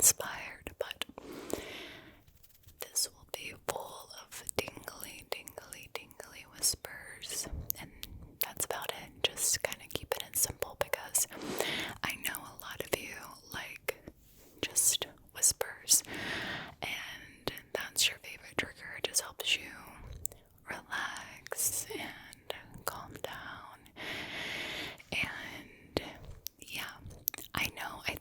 inspired, but this will be full of tingly, tingly, tingly whispers, and that's about it. Just kind of keeping it simple because I know a lot of you like just whispers, and that's your favorite trigger. It just helps you relax and calm down. And yeah, I know, I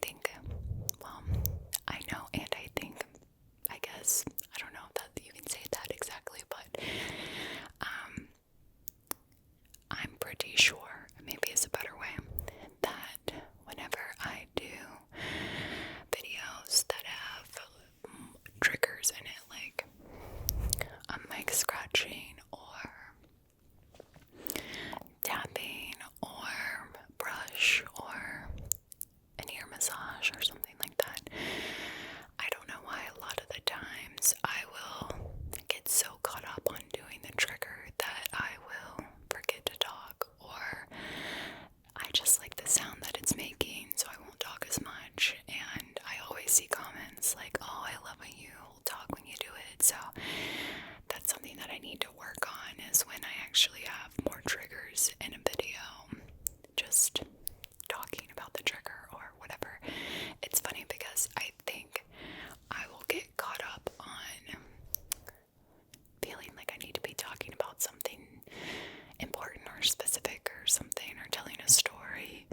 guess, I don't know if that you can say that exactly, but I'm pretty sure, maybe it's a better way, that whenever I do videos that have triggers in it, like mic scratching or tapping or brush or an ear massage or something like that, I don't know why a lot of the times I will get so caught up on doing the trigger that I will forget to talk, or I just like the sound that it's making, so I won't talk as much. And I always see comments like, oh, I love when you talk when you do it. So that's something that I need to work on, is when I actually have more triggers in a video, just talking about the trigger or whatever. It's funny because I think I will get caught up on feeling like I need to be talking about something important or specific or something, or telling a story.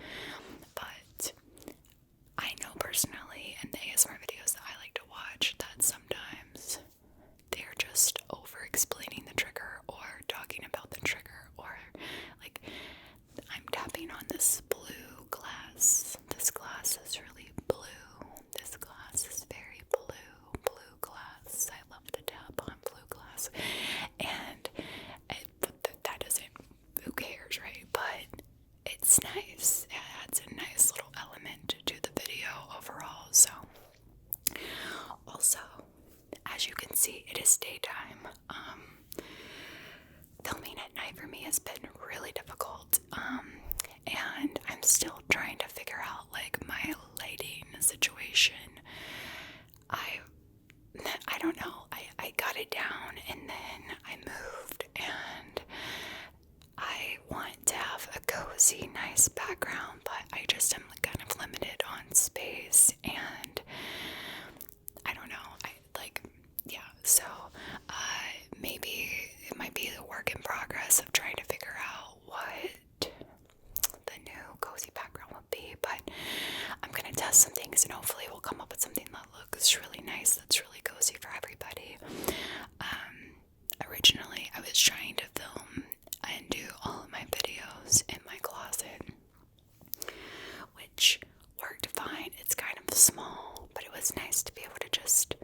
But I know personally in the ASMR videos that I like to watch that sometimes they're just over explaining the trigger or talking about the trigger, or like I'm tapping on this blue glass. This glass is really blue. This glass is very blue glass. I love to tap on blue glass. And that doesn't, who cares, right? But it's nice. It adds a nice little element to the video overall. So, also, as you can see, it is daytime. Filming at night for me has been really difficult. And I'm still trying to figure out like my lighting situation. I don't know. I got it down and then I moved, and I want to have a cozy, nice background, but I just am kind of limited on space, and I don't know. So maybe it might be a work in progress of trying to figure out what the new cozy background will be, but I'm gonna test some things and hopefully we'll come up with something that looks really nice, that's really cozy for everybody. Originally I was trying to film and do all of my videos in my closet, which worked fine. It's kind of small, but it was nice to be able to just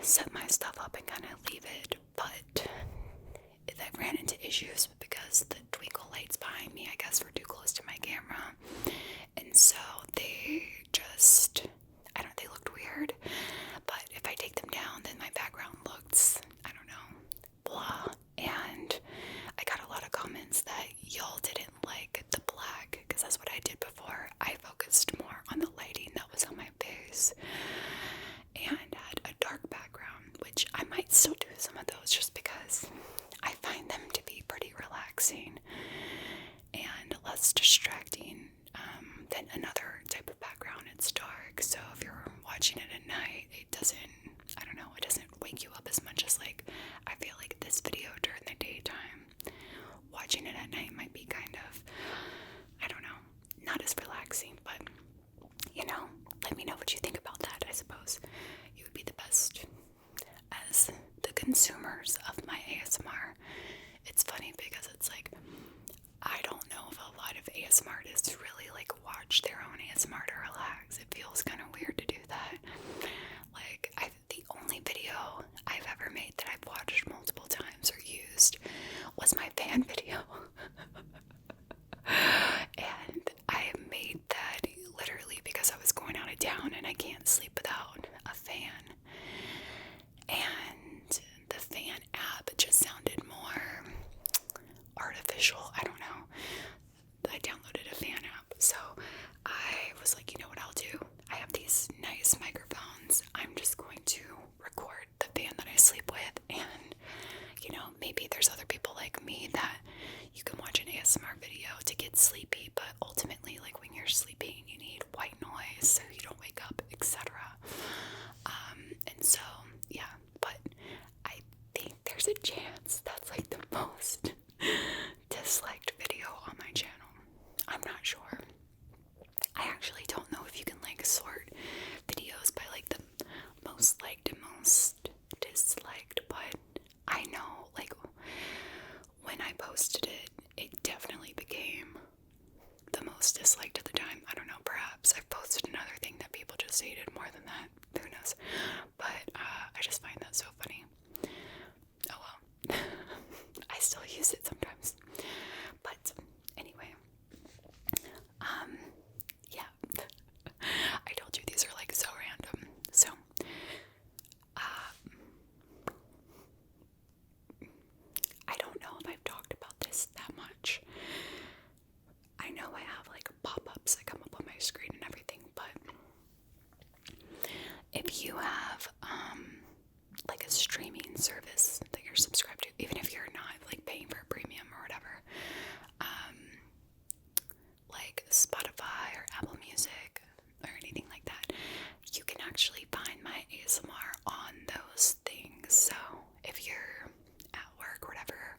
set my stuff up and kind of leave it. But I ran into issues because the twinkle lights behind me, I guess, were too close to my camera, and so they looked weird. But if I take them down, then my background looks, I don't know, blah. And I got a lot of comments that y'all didn't like the black, because that's what I did before. I focused more on the lighting that was on my face and had a dark background, which I might still do some of those just because I find them to be pretty relaxing and less distracting than another type of background. It's dark, so if you're watching it at night, it doesn't wake you up as much as, like, I feel like this video during the daytime. Watching it at night might be kind of, I don't know, not as relaxing, but, let me know what you think about that. I suppose you would be the best as the consumers of my ASMR. It's funny because it's like, I don't know if a lot of ASMR artists really like watch their own ASMR to relax. It feels kind of weird to do that. Like, the only video I've ever made that I've watched multiple times or used was my fan video. And I made that literally because I was going out of town and I can't sleep without a fan. And the fan app just sounded more artificial. I don't know. I downloaded a fan app. So I was like, you know what I'll do? I have these nice another thing that people just hated more than that. Who knows? But I just find that so funny. Oh well. I still use it sometimes. But anyway. Yeah. I told you these are like so random. So I don't know if I've talked about this that much. I know I have like pop-ups that come up on my screen and everything, but if you have like a streaming service that you're subscribed to, even if you're not like paying for a premium or whatever, like Spotify or Apple Music or anything like that, you can actually find my ASMR on those things. So if you're at work or whatever,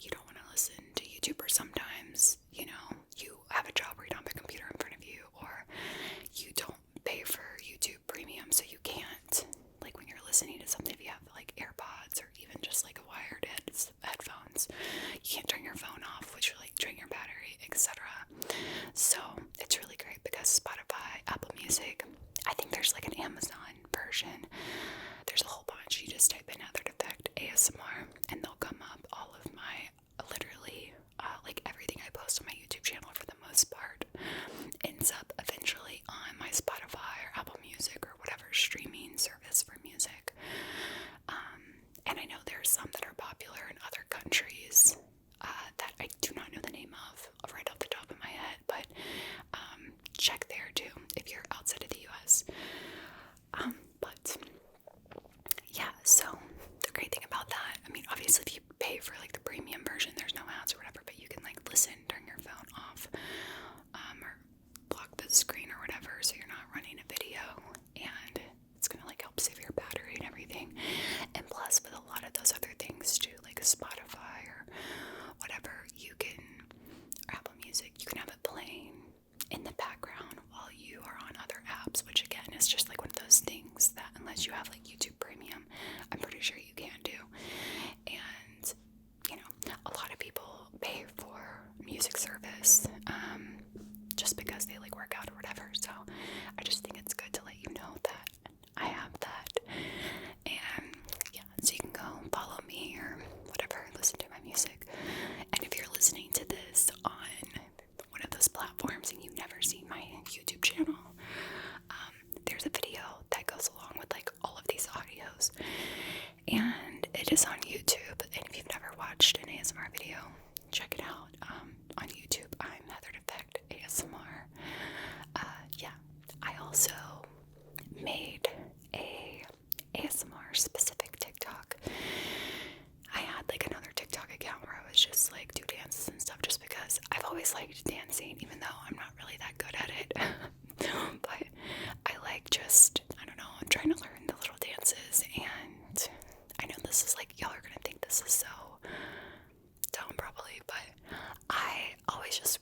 you don't want to listen to YouTube, or sometimes, you know, you have a job where you don't have a computer in front of you, or you don't pay for YouTube Premium, so you can't, like when you're listening to something, if you have like AirPods or even just like a wired headphones, you can't turn your phone off, which will like drain your battery, etc. So it's really great because Spotify, Apple Music, I think there's like an Amazon version. There's a whole bunch. You just type in Heather Defect ASMR and they'll come up. All of my, literally, like everything I post on my YouTube channel for the most part ends up eventually on my Spotify or Apple Music or whatever streaming service for music. And I know there's some that are popular in other countries that I do not know the name of right off the top of my head, but check there too if you're outside of the US. But yeah, so the great thing about that, I mean, obviously if you pay for like the premium version, there's no ads or whatever, but you can like listen, turn your phone off, or block the screen or whatever, so you're not running a video, and it's gonna like help save your battery and everything. And plus, with a lot of those other things too, like Spotify or whatever, you can, or Apple Music, you can have it playing in the background while you are on other apps, which again is just like one of those things that unless you have like YouTube Premium, I'm pretty sure you can do. And you know, a lot of people pay for music service just because they like work out or whatever. So I just think it's good to let you know that I have that. And yeah, so you can go follow me or whatever, listen to my music. And if you're listening to this on one of those platforms and you've never seen my YouTube channel, there's a video that goes along with like all of these audios, and it is on YouTube. And if you've never watched an ASMR video, check it out on YouTube. I'm Heather Defect ASMR. Yeah, I also made a ASMR specific TikTok. I had like another TikTok account where I was just like do dances and stuff, just because I've always liked dancing, even though I'm not really that good at it. But I like just, I don't know, I'm trying to learn the little dances, and I know this is like, y'all are gonna think this is so dumb probably, but I always just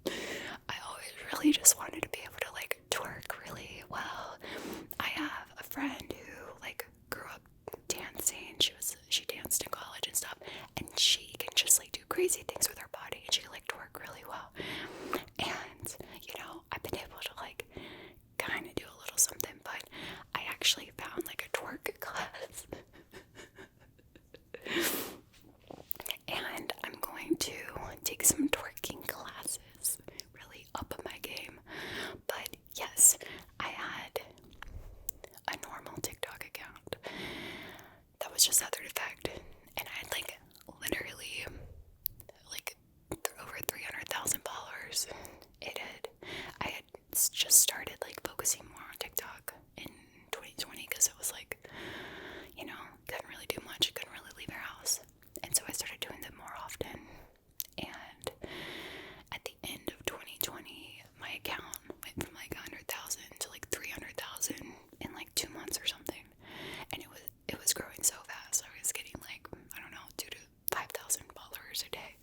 I always really just wanted to be able to like twerk really well. I have a friend who like grew up dancing. She danced in college and stuff, and she can just like do crazy things with her body, and she can like twerk really well. And you know, I've been able to like kind of do a little something, but I actually found like a twerk class. And I'm going to take some twerking classes, really up my game. But yes, I had a normal TikTok account that was just Heather Defect, and I had like literally like over 300,000 followers. I had just started like focusing more on TikTok in 2020 because it was like, you know, couldn't really do much, couldn't really leave our house. And so I started doing them more often. And at the end of 2020, my account went from like 100,000 to like 300,000 in like 2 months or something. And it was growing so fast. I was getting like, I don't know, 2,000 to 5,000 followers a day,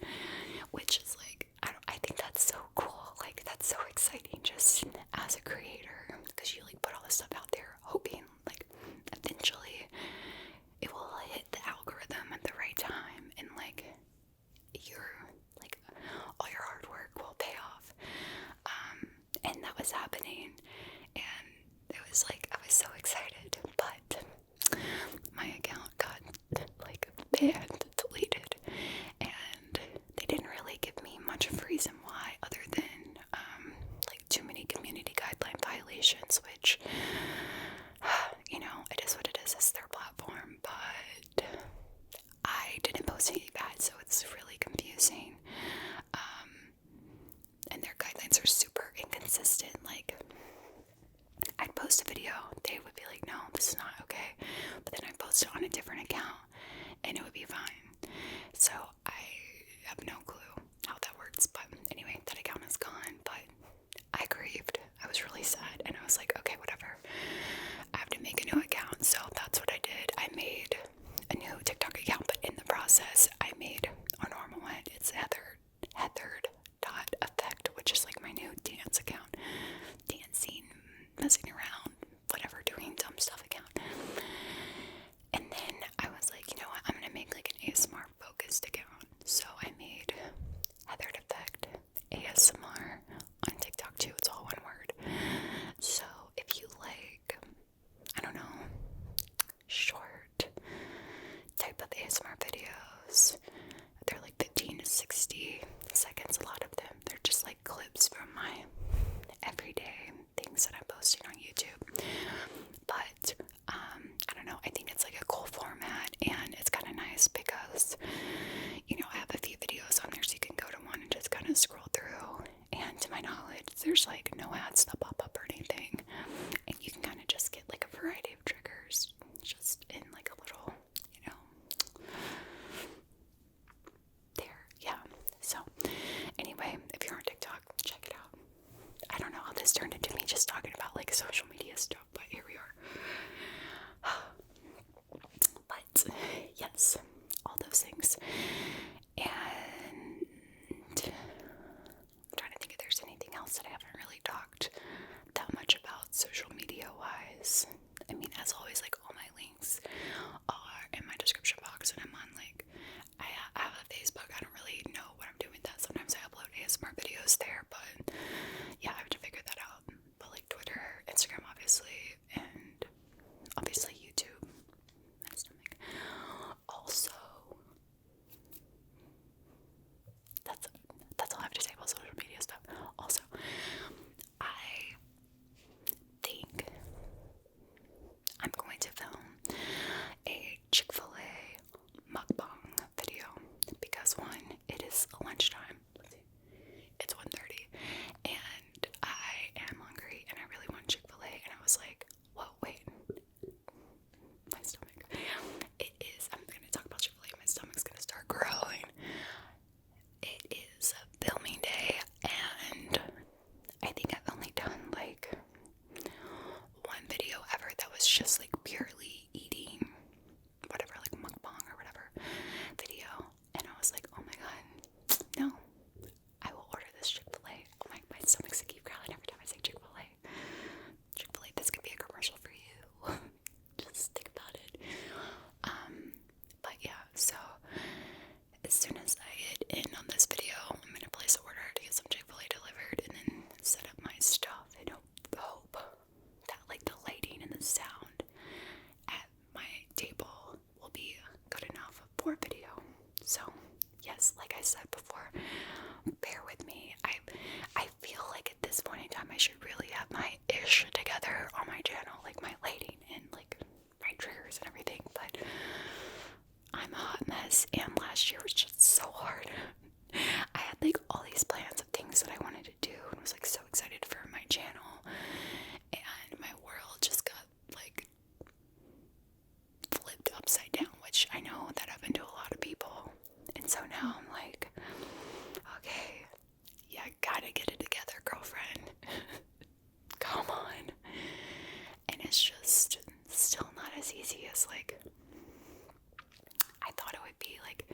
which is like, I think that's so cool. Like, that's so exciting just as a creator, because you like put all this stuff out there hoping like eventually it will hit the algorithm at the right time, and like your like all your hard work will pay off. And that was happening, and it was like, I was so excited, but my account got like banned, deleted, and they didn't really give me much of a reason why, other than like too many community guideline violations, which, you know, it is what it is. It's their platform, but I didn't post anything bad, so it's really confusing. And their guidelines are super inconsistent. Like, I'd post a video, they would be like, no, this is not okay, but then I'd post it on a different account, and it would be fine. So I have no clue how that works, but anyway, that account is gone. But I grieved. I was really sad, and I was like, okay, whatever, I have to make a new account. So that's what I did. I made a new TikTok account, but in the process I made a normal one. It's Heathered.effect, which is like my new dance account, dancing, messing around, whatever, doing dumb stuff account. And then I was like, you know what, I'm gonna make like an ASMR focused account. So I made Heathered Effect ASMR on TikTok too. It's all one word. So if you like, I don't know, short type of ASMR videos, they're like 15 to 60 seconds, a lot of them. They're just like clips from my everyday things that I'm posting on YouTube. But I don't know, I think it's like a cool format, and it's kind of nice because, you know, I have a few videos on there, so you can go to one and just kind of scroll through, and to my knowledge there's like no ads that pop up or anything, and you can kind of just get like a variety of triggers just in like a little, you know, there, yeah. So anyway, if you're on TikTok, check it out. I don't know how this turned into me just talking about like social media stuff, but here we are. But yes, all those things. And I'm trying to think if there's anything else that I haven't really talked that much about social media wise. I mean, as always, like, all my links are in my description box, and I'm on like, I have a Facebook. I don't really know what I'm doing with that. Sometimes I upload ASMR videos there, but yeah, I have to figure that out. But like Twitter, Instagram, obviously, and obviously YouTube. My stomach. Also, that's all I have to say about social media stuff. Also, I think I'm going to film a Chick-fil-A mukbang video because, one, it is lunchtime. It's 1:30, and I am hungry, and I really want Chick-fil-A, and I was like, whoa, wait, my stomach. It is, I'm going to talk about Chick-fil-A, my stomach's going to start growling. It is filming day, and I think I've only done like one video ever that was just like purely eating, whatever, like mukbang or whatever video, and I was like, oh my god, no, I will order this Chick-fil-A. Oh my stomach's gonna keep growling every time I say Chick-fil-A. Chick-fil-A, this could be a commercial for you. Just think about it. But yeah, so as soon as I hit in on this video, I'm gonna place an order to get some Chick-fil-A delivered, and then set up my stuff, and hope that like the lighting and the sound at my table will be good enough for video. So yes, like I said before, bear with me. I feel like at this point in time I should really have my ish together on my channel, like my lighting and like my triggers and everything, but I'm a hot mess, and last year was just so hard. I had like all these plans of things that I wanted to do, and was like so excited for my channel, and my world just got like flipped upside down, which I know that happened to a lot of people. And so now I'm like, okay, yeah, gotta get it together, girlfriend. Come on. And it's just still not as easy as like I thought it would be. Like,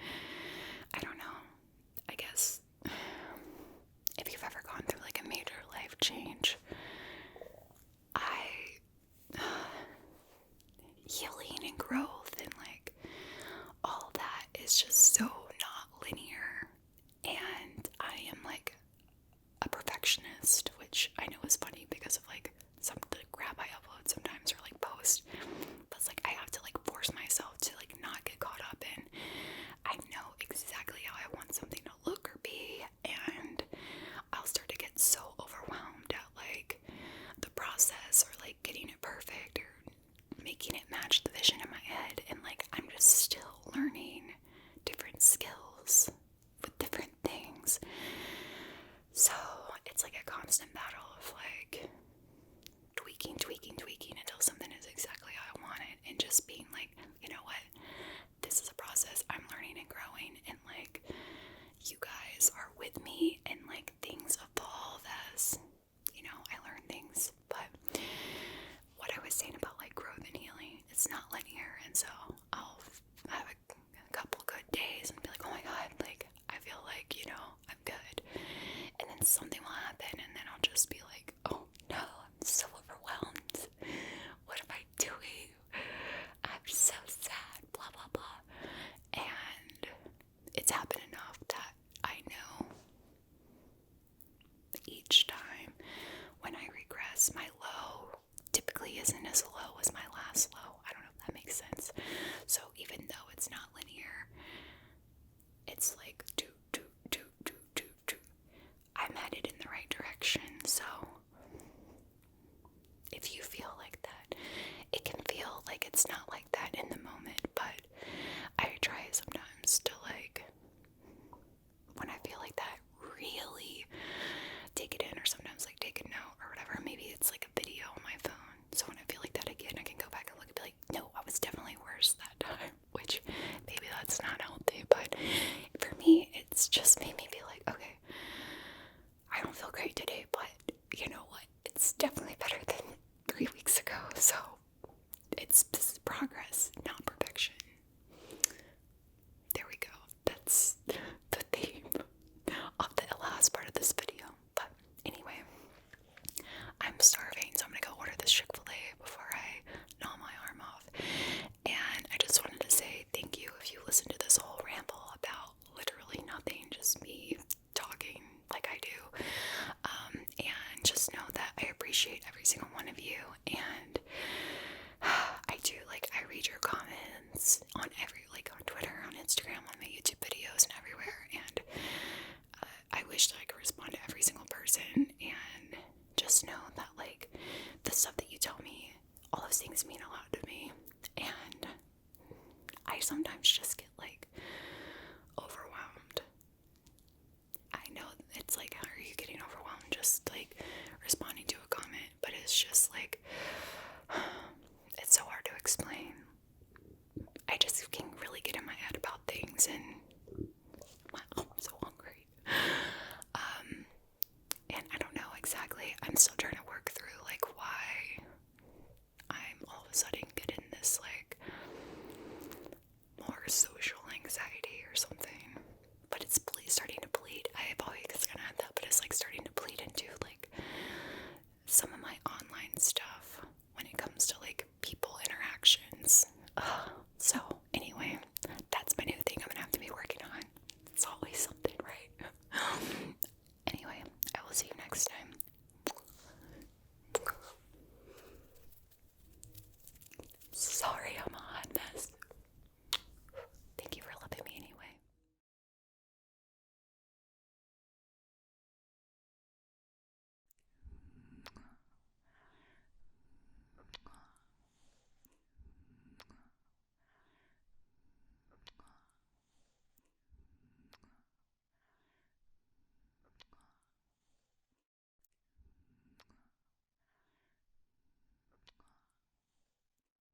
making it match the vision in my head, and like I'm just still learning different skills with different things. So it's like a constant battle of like tweaking until something is exactly how I want it, and just being like, you know what, this is a process. I'm learning and growing, and like you guys are with me, and like things evolve as, you know, I learn things. But what I was saying about like growth and healing, it's not linear, and so I'll have a couple good days and be like, oh my god, like I feel like, you know, I'm good, and then something will happen, and then I'll just be like, oh no, I'm so overwhelmed. What am I doing? I'm so sad, blah blah blah. And it's happened enough that I know each time when I regress, my low typically isn't as low as my last low. I don't know if that makes sense. So even though it's not linear, it's like I'm headed in the right direction. So if you feel like that, it can feel like it's not like that in the moment, but I try sometimes to like, when I feel like that, really take it in, or sometimes like take a note or whatever. Maybe it's like a video on my phone, so when I feel like that again, I can go back and look and be like, no, I was definitely worse that time, which maybe that's not healthy, but for me, it's just made me be like, okay, I don't feel great today, but you know what, it's definitely better than 3 weeks ago. So this is progress, not perfection. There we go. That's the theme of the last part of this video. But anyway, I'm starving, so I'm gonna go order this Chick-fil-A before I gnaw my arm off. And I just wanted to say thank you if you listened to this whole ramble about literally nothing, just me talking like I do. And just know that I appreciate every single one of you, and I do, like, I read your comments on like on Twitter, on Instagram, on my YouTube videos, and everywhere, and I wish that I could respond to every single person. And just know that like the stuff that you tell me, all those things mean a lot to me, and I sometimes just get like overwhelmed. I know it's like, how are you getting overwhelmed just like responding to a comment? But it's just like, it's so hard to explain. I just can really get in my head about things, and wow, I'm so hungry. And I don't know exactly, I'm still trying to work through like why I'm all of a sudden getting this like more social